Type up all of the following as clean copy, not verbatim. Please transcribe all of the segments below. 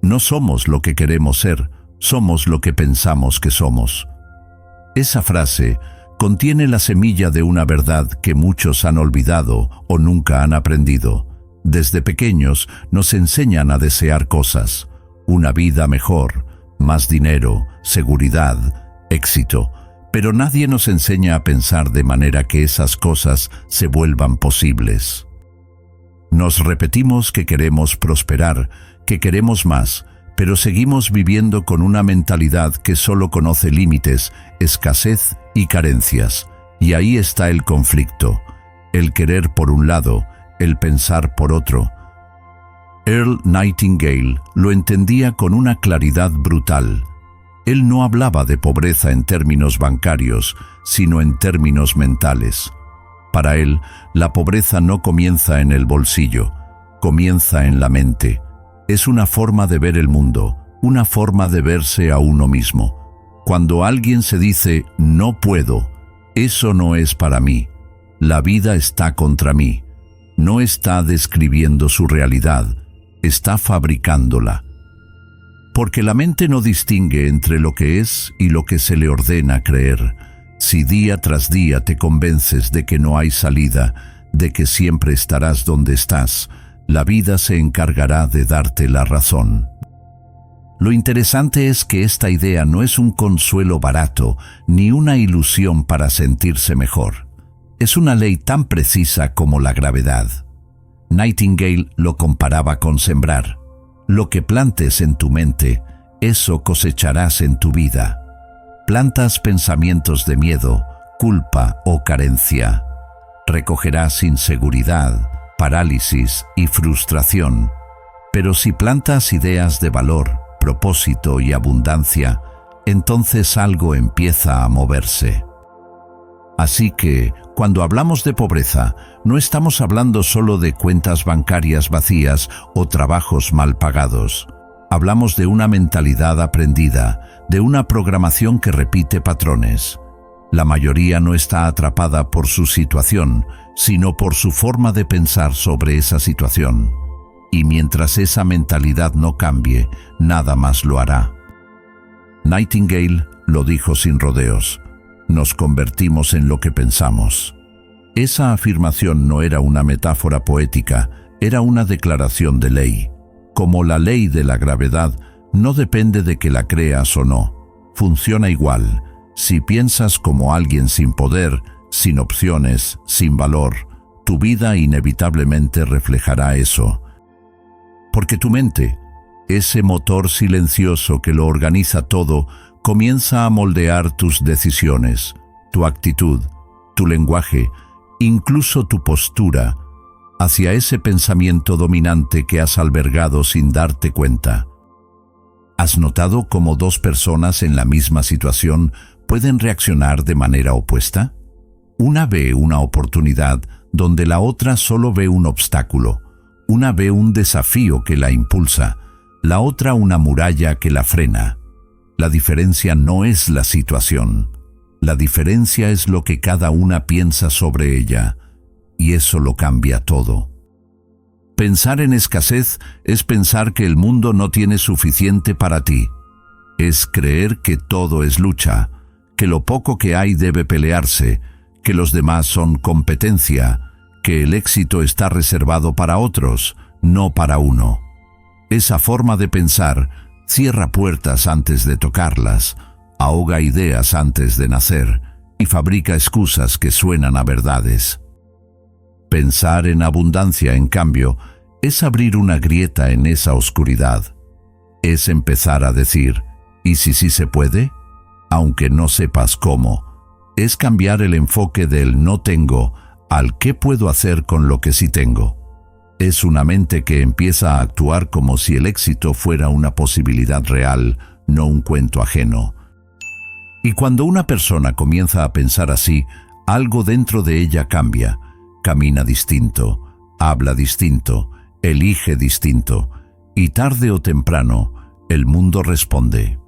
No somos lo que queremos ser, somos lo que pensamos que somos. Esa frase contiene la semilla de una verdad que muchos han olvidado o nunca han aprendido. Desde pequeños nos enseñan a desear cosas, una vida mejor, más dinero, seguridad, éxito, pero nadie nos enseña a pensar de manera que esas cosas se vuelvan posibles. Nos repetimos que queremos prosperar, que queremos más, pero seguimos viviendo con una mentalidad que solo conoce límites, escasez y carencias. Y ahí está el conflicto, el querer por un lado, el pensar por otro. Earl Nightingale lo entendía con una claridad brutal. Él no hablaba de pobreza en términos bancarios, sino en términos mentales. Para él, la pobreza no comienza en el bolsillo, comienza en la mente. Es una forma de ver el mundo, una forma de verse a uno mismo. Cuando alguien se dice, no puedo, eso no es para mí. La vida está contra mí. No está describiendo su realidad, está fabricándola. Porque la mente no distingue entre lo que es y lo que se le ordena creer. Si día tras día te convences de que no hay salida, de que siempre estarás donde estás, la vida se encargará de darte la razón. Lo interesante es que esta idea no es un consuelo barato ni una ilusión para sentirse mejor. Es una ley tan precisa como la gravedad. Nightingale lo comparaba con sembrar. Lo que plantes en tu mente, eso cosecharás en tu vida. Plantas pensamientos de miedo, culpa o carencia. Recogerás inseguridad, parálisis y frustración. Pero si plantas ideas de valor, propósito y abundancia, entonces algo empieza a moverse. Así que, cuando hablamos de pobreza, no estamos hablando solo de cuentas bancarias vacías o trabajos mal pagados. Hablamos de una mentalidad aprendida, de una programación que repite patrones. La mayoría no está atrapada por su situación, sino por su forma de pensar sobre esa situación. Y mientras esa mentalidad no cambie, nada más lo hará. Nightingale lo dijo sin rodeos. Nos convertimos en lo que pensamos. Esa afirmación no era una metáfora poética, era una declaración de ley. Como la ley de la gravedad, no depende de que la creas o no. Funciona igual. Si piensas como alguien sin poder, sin opciones, sin valor, tu vida inevitablemente reflejará eso. Porque tu mente, ese motor silencioso que lo organiza todo, comienza a moldear tus decisiones, tu actitud, tu lenguaje, incluso tu postura, hacia ese pensamiento dominante que has albergado sin darte cuenta. ¿Has notado cómo dos personas en la misma situación pueden reaccionar de manera opuesta? Una ve una oportunidad donde la otra solo ve un obstáculo. Una ve un desafío que la impulsa, la otra una muralla que la frena. La diferencia no es la situación. La diferencia es lo que cada una piensa sobre ella, y eso lo cambia todo. Pensar en escasez es pensar que el mundo no tiene suficiente para ti. Es creer que todo es lucha, que lo poco que hay debe pelearse, que los demás son competencia, que el éxito está reservado para otros, no para uno. Esa forma de pensar cierra puertas antes de tocarlas, ahoga ideas antes de nacer y fabrica excusas que suenan a verdades. Pensar en abundancia, en cambio, es abrir una grieta en esa oscuridad. Es empezar a decir, ¿y si sí se puede? Aunque no sepas cómo. Es cambiar el enfoque del no tengo al qué puedo hacer con lo que sí tengo. Es una mente que empieza a actuar como si el éxito fuera una posibilidad real, no un cuento ajeno. Y cuando una persona comienza a pensar así, algo dentro de ella cambia. Camina distinto, habla distinto, elige distinto, y tarde o temprano, el mundo responde.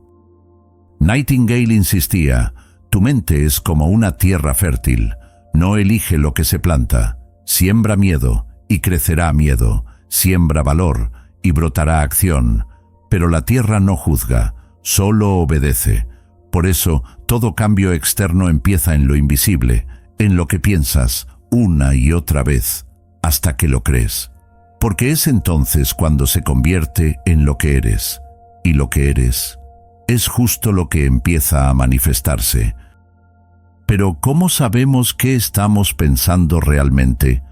Nightingale insistía, tu mente es como una tierra fértil, no elige lo que se planta, siembra miedo y crecerá miedo, siembra valor y brotará acción, Pero la tierra no juzga, solo obedece. Por eso, todo cambio externo empieza en lo invisible, en lo que piensas una y otra vez, hasta que lo crees. Porque es entonces cuando se convierte en lo que eres. Y lo que eres es justo lo que empieza a manifestarse. Pero ¿cómo sabemos qué estamos pensando realmente?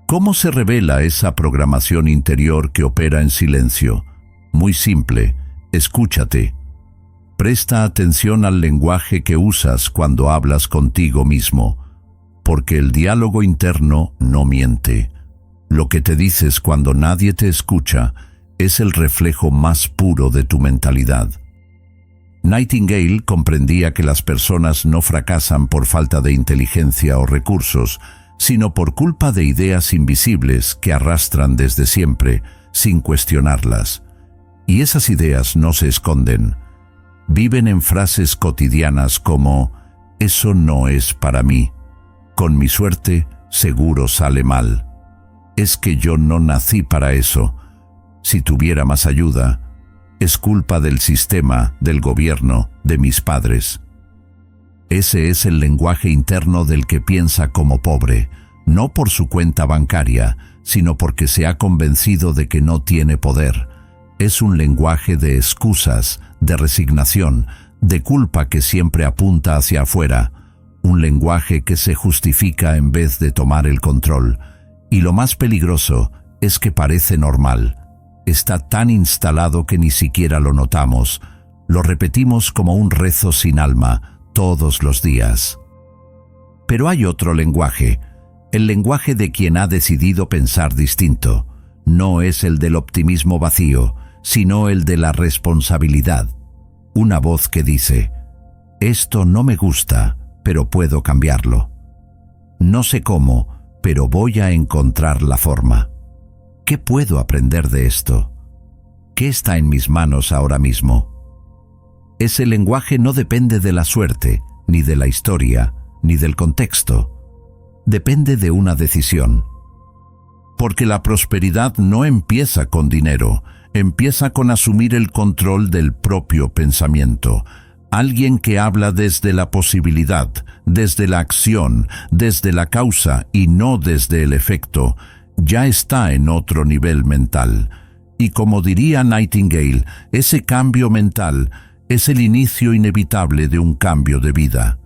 ¿Cómo se revela esa programación interior que opera en silencio? Muy simple, escúchate. Presta atención al lenguaje que usas cuando hablas contigo mismo, porque el diálogo interno no miente. Lo que te dices cuando nadie te escucha es el reflejo más puro de tu mentalidad. Nightingale comprendía que las personas no fracasan por falta de inteligencia o recursos, sino por culpa de ideas invisibles que arrastran desde siempre, sin cuestionarlas. Y esas ideas no se esconden. Viven en frases cotidianas como «eso no es para mí», «con mi suerte seguro sale mal», «es que yo no nací para eso», «si tuviera más ayuda», «es culpa del sistema, del gobierno, de mis padres». Ese es el lenguaje interno del que piensa como pobre, no por su cuenta bancaria, sino porque se ha convencido de que no tiene poder. Es un lenguaje de excusas, de resignación, de culpa que siempre apunta hacia afuera, un lenguaje que se justifica en vez de tomar el control. Y lo más peligroso es que parece normal. Está tan instalado que ni siquiera lo notamos. Lo repetimos como un rezo sin alma, todos los días. Pero hay otro lenguaje, el lenguaje de quien ha decidido pensar distinto. No es el del optimismo vacío, sino el de la responsabilidad. Una voz que dice, «Esto no me gusta, pero puedo cambiarlo. No sé cómo, pero voy a encontrar la forma. ¿Qué puedo aprender de esto? ¿Qué está en mis manos ahora mismo?» Ese lenguaje no depende de la suerte, ni de la historia, ni del contexto. Depende de una decisión. Porque la prosperidad no empieza con dinero, empieza con asumir el control del propio pensamiento. Alguien que habla desde la posibilidad, desde la acción, desde la causa y no desde el efecto, ya está en otro nivel mental. Y como diría Nightingale, ese cambio mental es el inicio inevitable de un cambio de vida.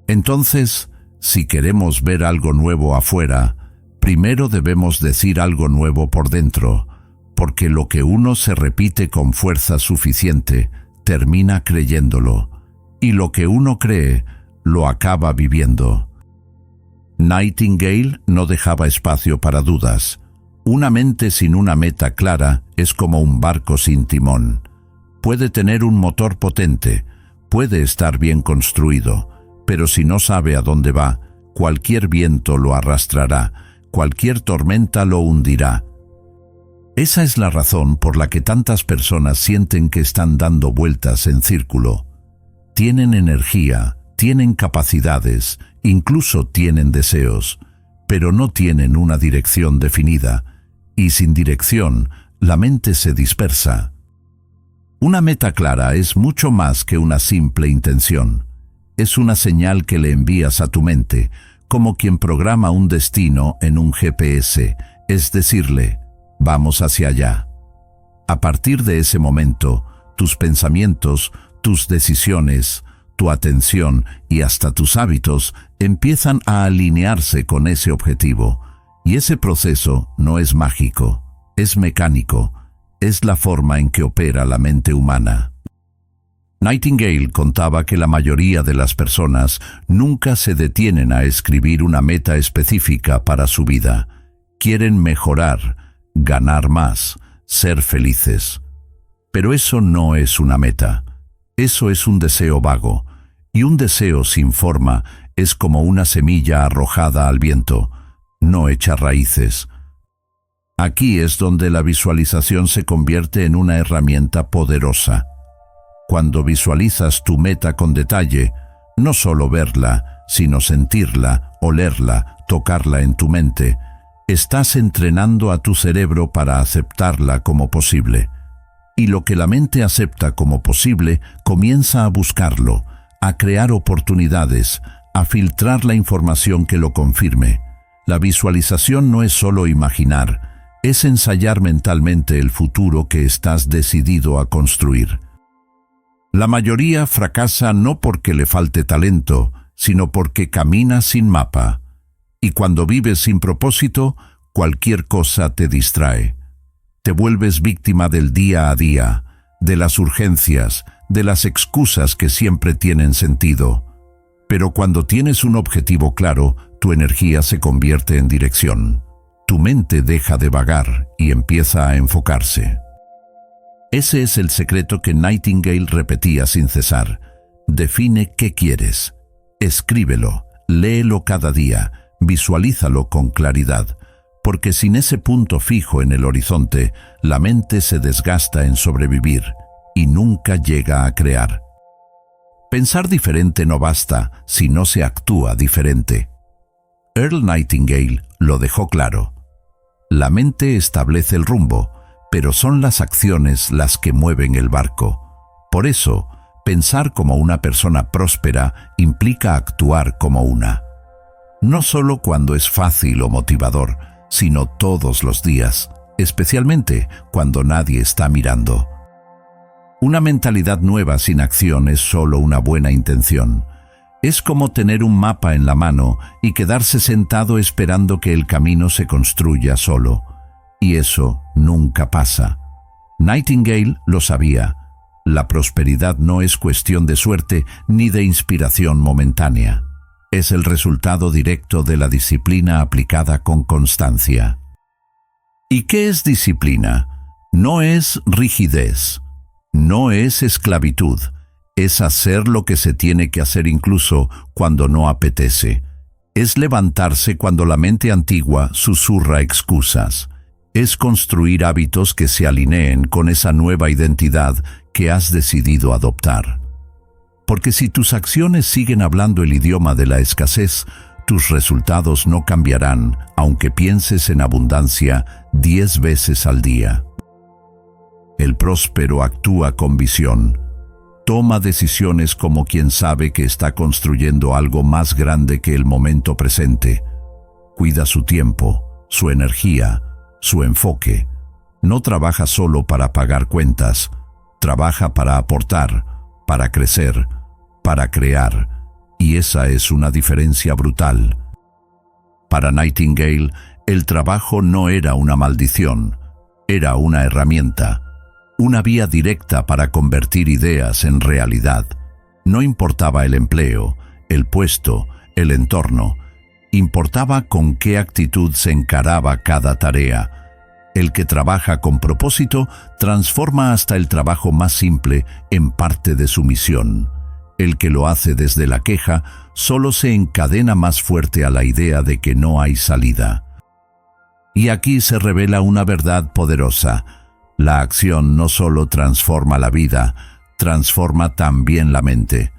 Entonces, si queremos ver algo nuevo afuera, primero debemos decir algo nuevo por dentro, porque lo que uno se repite con fuerza suficiente, termina creyéndolo, y lo que uno cree, lo acaba viviendo. Nightingale no dejaba espacio para dudas. Una mente sin una meta clara es como un barco sin timón. Puede tener un motor potente, puede estar bien construido, pero si no sabe a dónde va, cualquier viento lo arrastrará, cualquier tormenta lo hundirá. Esa es la razón por la que tantas personas sienten que están dando vueltas en círculo. Tienen energía, tienen capacidades, incluso tienen deseos, pero no tienen una dirección definida, y sin dirección, la mente se dispersa. Una meta clara es mucho más que una simple intención. Es una señal que le envías a tu mente, como quien programa un destino en un GPS, es decirle, vamos hacia allá. A partir de ese momento, tus pensamientos, tus decisiones, tu atención y hasta tus hábitos empiezan a alinearse con ese objetivo. Y ese proceso no es mágico, es mecánico, es la forma en que opera la mente humana. Nightingale contaba que la mayoría de las personas nunca se detienen a escribir una meta específica para su vida. Quieren mejorar, ganar más, ser felices. Pero eso no es una meta. Eso es un deseo vago. Y un deseo sin forma es como una semilla arrojada al viento. No echa raíces. Aquí es donde la visualización se convierte en una herramienta poderosa. Cuando visualizas tu meta con detalle, no solo verla, sino sentirla, olerla, tocarla en tu mente, estás entrenando a tu cerebro para aceptarla como posible. y lo que la mente acepta como posible comienza a buscarlo, a crear oportunidades, a filtrar la información que lo confirme. La visualización no es solo imaginar, es ensayar mentalmente el futuro que estás decidido a construir. La mayoría fracasa no porque le falte talento, sino porque camina sin mapa. Y cuando vives sin propósito, cualquier cosa te distrae. Te vuelves víctima del día a día, de las urgencias, de las excusas que siempre tienen sentido. Pero cuando tienes un objetivo claro, tu energía se convierte en dirección. Tu mente deja de vagar y empieza a enfocarse. Ese es el secreto que Nightingale repetía sin cesar. Define qué quieres. Escríbelo, léelo cada día, visualízalo con claridad, porque sin ese punto fijo en el horizonte, la mente se desgasta en sobrevivir y nunca llega a crear. Pensar diferente no basta si no se actúa diferente. Earl Nightingale lo dejó claro. La mente establece el rumbo, pero son las acciones las que mueven el barco. Por eso, pensar como una persona próspera implica actuar como una. No solo cuando es fácil o motivador, sino todos los días, especialmente cuando nadie está mirando. Una mentalidad nueva sin acción es solo una buena intención. Es como tener un mapa en la mano y quedarse sentado esperando que el camino se construya solo. Y eso nunca pasa. Nightingale lo sabía. La prosperidad no es cuestión de suerte ni de inspiración momentánea. Es el resultado directo de la disciplina aplicada con constancia. ¿Y qué es disciplina? No es rigidez, no es esclavitud, es hacer lo que se tiene que hacer incluso cuando no apetece. Es levantarse cuando la mente antigua susurra excusas. Es construir hábitos que se alineen con esa nueva identidad que has decidido adoptar. Porque si tus acciones siguen hablando el idioma de la escasez, tus resultados no cambiarán, aunque pienses en abundancia 10 veces al día. El próspero actúa con visión. Toma decisiones como quien sabe que está construyendo algo más grande que el momento presente. Cuida su tiempo, su energía, su enfoque. No trabaja solo para pagar cuentas, trabaja para aportar, para crecer, para crear, y esa es una diferencia brutal. Para Nightingale, el trabajo no era una maldición, era una herramienta, una vía directa para convertir ideas en realidad. No importaba el empleo, el puesto, el entorno, importaba con qué actitud se encaraba cada tarea. El que trabaja con propósito transforma hasta el trabajo más simple en parte de su misión. El que lo hace desde la queja solo se encadena más fuerte a la idea de que no hay salida. Y aquí se revela una verdad poderosa. La acción no solo transforma la vida, transforma también la mente.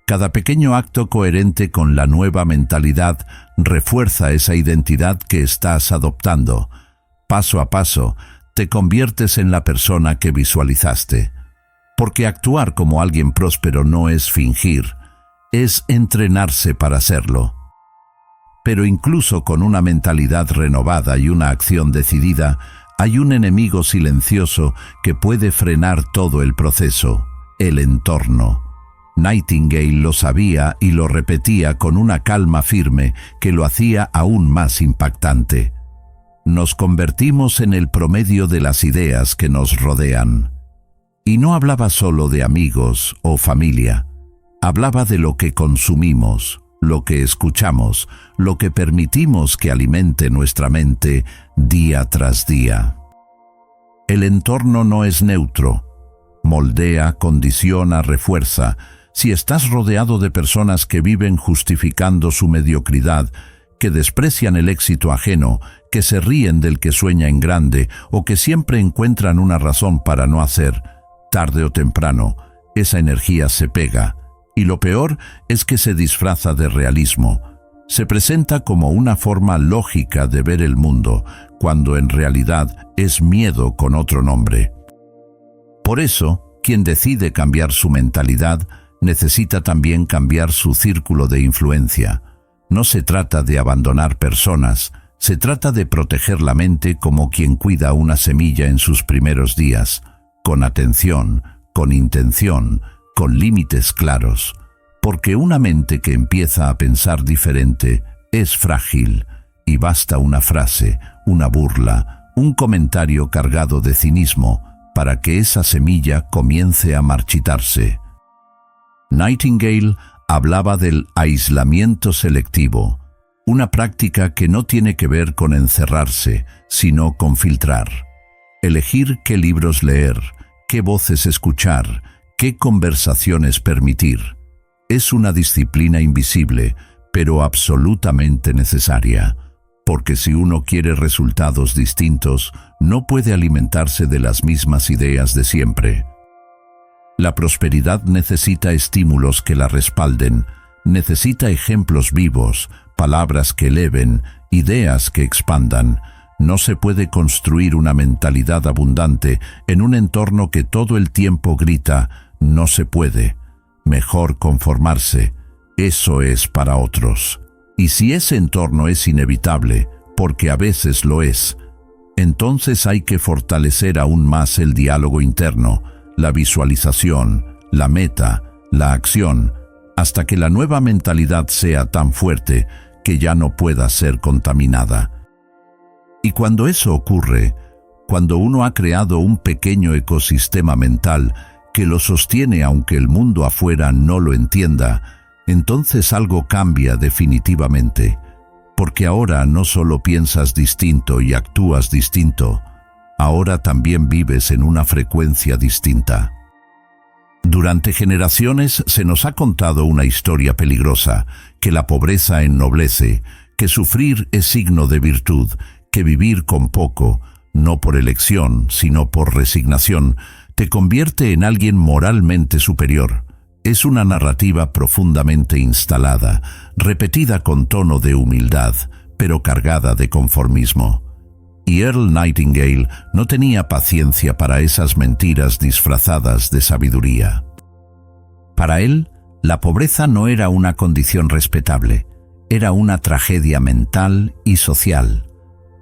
Cada pequeño acto coherente con la nueva mentalidad refuerza esa identidad que estás adoptando. Paso a paso, te conviertes en la persona que visualizaste. Porque actuar como alguien próspero no es fingir, es entrenarse para hacerlo. Pero incluso con una mentalidad renovada y una acción decidida, hay un enemigo silencioso que puede frenar todo el proceso: el entorno. Nightingale lo sabía y lo repetía con una calma firme que lo hacía aún más impactante. Nos convertimos en el promedio de las ideas que nos rodean. Y no hablaba solo de amigos o familia, hablaba de lo que consumimos, lo que escuchamos, lo que permitimos que alimente nuestra mente día tras día. El entorno no es neutro, moldea, condiciona, refuerza. Si estás rodeado de personas que viven justificando su mediocridad, que desprecian el éxito ajeno, que se ríen del que sueña en grande o que siempre encuentran una razón para no hacer, tarde o temprano, esa energía se pega, y lo peor es que se disfraza de realismo. Se presenta como una forma lógica de ver el mundo, cuando en realidad es miedo con otro nombre. Por eso, quien decide cambiar su mentalidad necesita también cambiar su círculo de influencia. No se trata de abandonar personas, se trata de proteger la mente como quien cuida una semilla en sus primeros días, con atención, con intención, con límites claros. Porque una mente que empieza a pensar diferente es frágil, y basta una frase, una burla, un comentario cargado de cinismo para que esa semilla comience a marchitarse. Nightingale hablaba del aislamiento selectivo, una práctica que no tiene que ver con encerrarse, sino con filtrar. Elegir qué libros leer, qué voces escuchar, qué conversaciones permitir. Es una disciplina invisible, pero absolutamente necesaria, porque si uno quiere resultados distintos, no puede alimentarse de las mismas ideas de siempre. La prosperidad necesita estímulos que la respalden, necesita ejemplos vivos, palabras que eleven, ideas que expandan. No se puede construir una mentalidad abundante en un entorno que todo el tiempo grita, no se puede. Mejor conformarse, eso es para otros. Y si ese entorno es inevitable, porque a veces lo es, entonces hay que fortalecer aún más el diálogo interno, la visualización, la meta, la acción, hasta que la nueva mentalidad sea tan fuerte que ya no pueda ser contaminada. Y cuando eso ocurre, cuando uno ha creado un pequeño ecosistema mental que lo sostiene aunque el mundo afuera no lo entienda, entonces algo cambia definitivamente, porque ahora no solo piensas distinto y actúas distinto, ahora también vives en una frecuencia distinta. Durante generaciones se nos ha contado una historia peligrosa, que la pobreza ennoblece, que sufrir es signo de virtud, que vivir con poco, no por elección, sino por resignación, te convierte en alguien moralmente superior. Es una narrativa profundamente instalada, repetida con tono de humildad, pero cargada de conformismo. Y Earl Nightingale no tenía paciencia para esas mentiras disfrazadas de sabiduría. Para él, la pobreza no era una condición respetable, era una tragedia mental y social.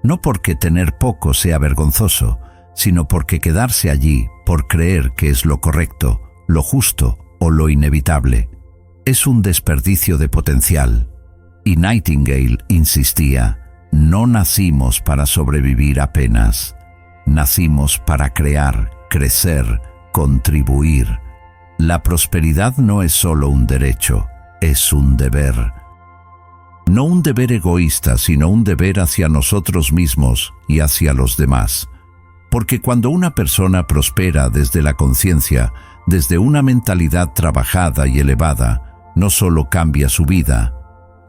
No porque tener poco sea vergonzoso, sino porque quedarse allí por creer que es lo correcto, lo justo o lo inevitable, es un desperdicio de potencial. Y Nightingale insistía: no nacimos para sobrevivir apenas, nacimos para crear, crecer, contribuir. La prosperidad no es solo un derecho, es un deber. No un deber egoísta, sino un deber hacia nosotros mismos y hacia los demás. Porque cuando una persona prospera desde la conciencia, desde una mentalidad trabajada y elevada, no solo cambia su vida,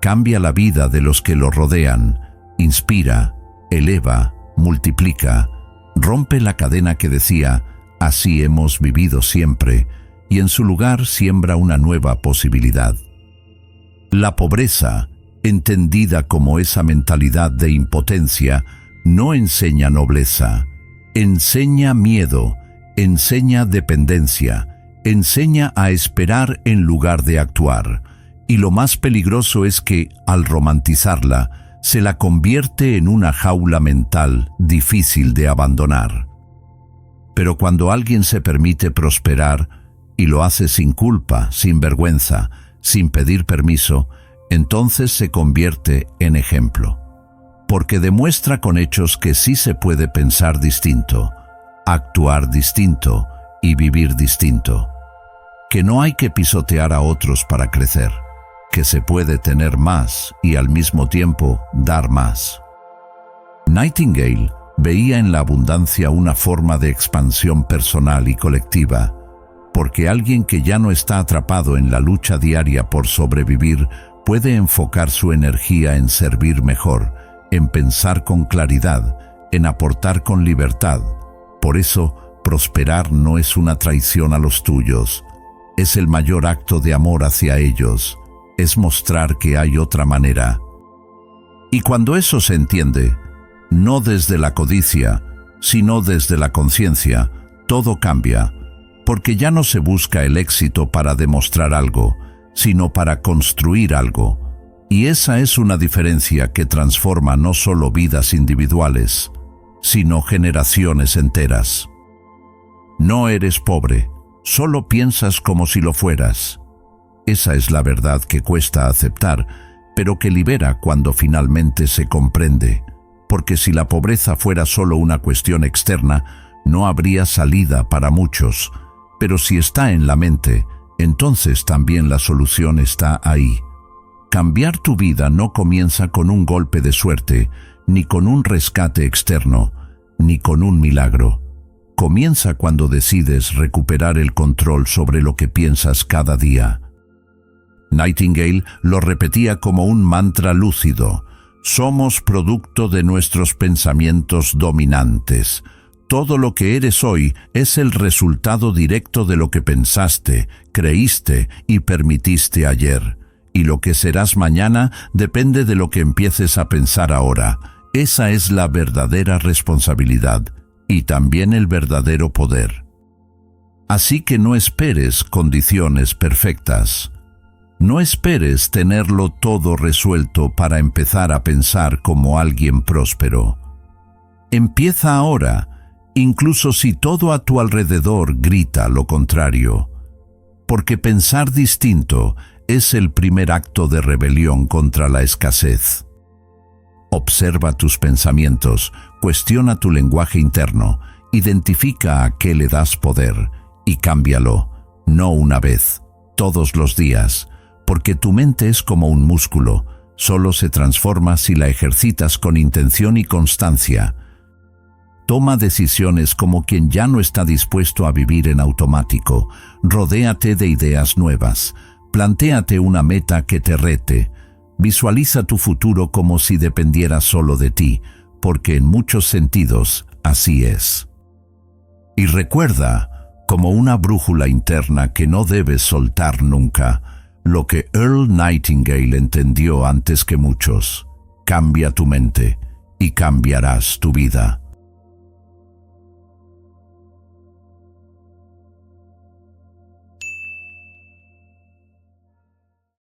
cambia la vida de los que lo rodean, inspira, eleva, multiplica, rompe la cadena que decía, así hemos vivido siempre, y en su lugar siembra una nueva posibilidad. La pobreza, entendida como esa mentalidad de impotencia, no enseña nobleza, enseña miedo, enseña dependencia, enseña a esperar en lugar de actuar, y lo más peligroso es que, al romantizarla, se la convierte en una jaula mental difícil de abandonar. Pero cuando alguien se permite prosperar, y lo hace sin culpa, sin vergüenza, sin pedir permiso, entonces se convierte en ejemplo. Porque demuestra con hechos que sí se puede pensar distinto, actuar distinto y vivir distinto. Que no hay que pisotear a otros para crecer, que se puede tener más y al mismo tiempo dar más. Nightingale veía en la abundancia una forma de expansión personal y colectiva, porque alguien que ya no está atrapado en la lucha diaria por sobrevivir puede enfocar su energía en servir mejor, en pensar con claridad, en aportar con libertad. Por eso, prosperar no es una traición a los tuyos, es el mayor acto de amor hacia ellos, es mostrar que hay otra manera. Y cuando eso se entiende, no desde la codicia, sino desde la conciencia, todo cambia, porque ya no se busca el éxito para demostrar algo, sino para construir algo. Y esa es una diferencia que transforma no solo vidas individuales, sino generaciones enteras. No eres pobre, solo piensas como si lo fueras. Esa es la verdad que cuesta aceptar, pero que libera cuando finalmente se comprende, porque si la pobreza fuera solo una cuestión externa, no habría salida para muchos, pero si está en la mente, entonces también la solución está ahí. Cambiar tu vida no comienza con un golpe de suerte, ni con un rescate externo, ni con un milagro. Comienza cuando decides recuperar el control sobre lo que piensas cada día. Nightingale lo repetía como un mantra lúcido: somos producto de nuestros pensamientos dominantes. Todo lo que eres hoy es el resultado directo de lo que pensaste, creíste y permitiste ayer. Y lo que serás mañana depende de lo que empieces a pensar ahora. Esa es la verdadera responsabilidad y también el verdadero poder. Así que no esperes condiciones perfectas. No esperes tenerlo todo resuelto para empezar a pensar como alguien próspero. Empieza ahora, incluso si todo a tu alrededor grita lo contrario, porque pensar distinto es el primer acto de rebelión contra la escasez. Observa tus pensamientos, cuestiona tu lenguaje interno, identifica a qué le das poder y cámbialo, no una vez, todos los días, porque tu mente es como un músculo, solo se transforma si la ejercitas con intención y constancia. Toma decisiones como quien ya no está dispuesto a vivir en automático. Rodéate de ideas nuevas. Plantéate una meta que te rete. Visualiza tu futuro como si dependiera solo de ti, porque en muchos sentidos así es. Y recuerda, como una brújula interna que no debes soltar nunca, lo que Earl Nightingale entendió antes que muchos: cambia tu mente y cambiarás tu vida.